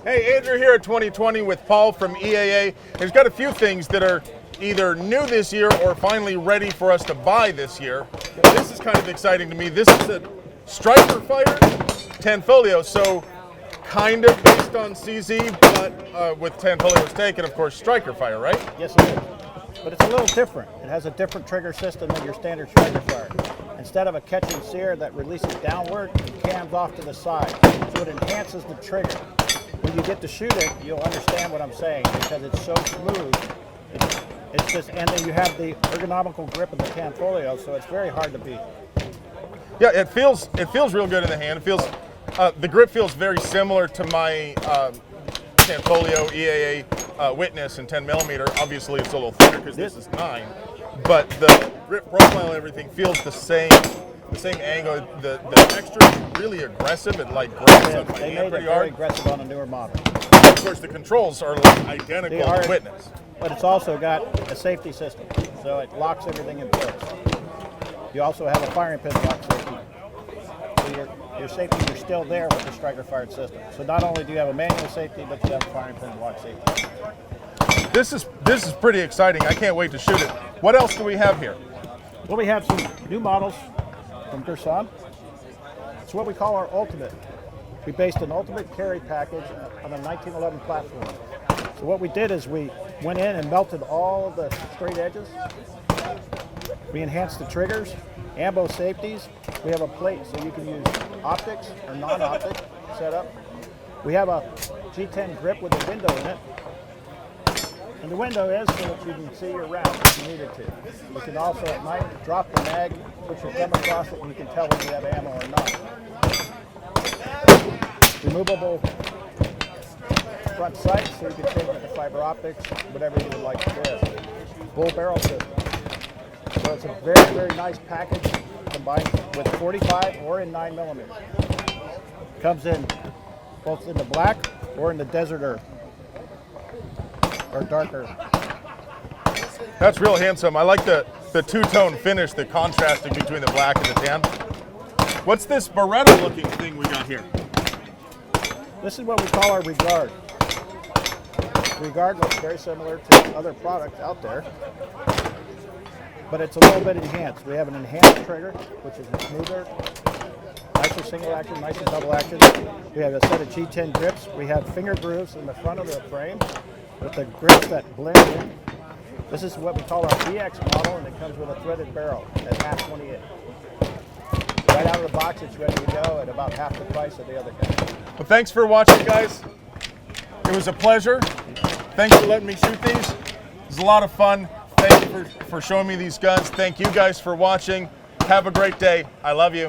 Hey, Andrew here at 2020 with Paul from EAA. He's got a few things that are either new this year or finally ready for us to buy this year. This is kind of exciting to me. This is a striker fire Tanfoglio, so kind of based on CZ, but with Tanfoglio's take, and of course striker fire, right? Yes, it is. But it's a little different. It has a different trigger system than your standard striker fire. Instead of a catch and sear that releases downward, it cams off to the side, so it enhances the trigger. When you get to shoot it, you'll understand what I'm saying because it's so smooth. It's just, and then you have the ergonomical grip of the Tanfoglio, so it's very hard to beat. Yeah, it feels real good in the hand. It feels the grip feels very similar to my Tanfoglio EAA Witness in 10 millimeter. Obviously, it's a little thinner because this is 9, but the grip profile and everything feels the same angle. The texture is really aggressive. It like grabs on my hand pretty hard. Very aggressive on a newer model. Of course, the controls are like identical to Witness. But it's also got a safety system, so it locks everything in place. You also have a firing pin lock safety. So your safety, you're still there with the striker fired system. So not only do you have a manual safety, but you have a firing pin lock safety. This is pretty exciting. I can't wait to shoot it. What else do we have here? Well, we have some new models from Gerson. It's what we call our Ultimate. We based an Ultimate carry package on a 1911 platform. So what we did is we went in and melted all of the straight edges. We enhanced the triggers, ambo safeties. We have a plate so you can use optics or non-optic setup. We have a G10 grip with a window in it. And the window is so that you can see your round if you needed to. You can also at night drop the mag, put your thumb across it, and you can tell when you have ammo or not. Removable front sights so you can change it to fiber optics, whatever you would like to do. Full barrel system. So it's a very, very nice package combined with 45 or in 9 millimeters. Comes in both in the black or in the desert earth. Or darker. That's real handsome. I like the two-tone finish, the contrasting between the black and the tan. What's this Beretta-looking thing we got here? This is what we call our Regard. Regard looks very similar to other products out there, but it's a little bit enhanced. We have an enhanced trigger, which is smoother, nicer single action, nicer double action. We have a set of G10 grips. We have finger grooves in the front of the frame with the grips that blend in. This is what we call our EX model, and it comes with a threaded barrel at half 28. Right out of the box, it's ready to go at about half the price of the other guy. Well, thanks for watching, guys. It was a pleasure. Thanks for letting me shoot these. It was a lot of fun. Thank you for showing me these guns. Thank you guys for watching. Have a great day. I love you.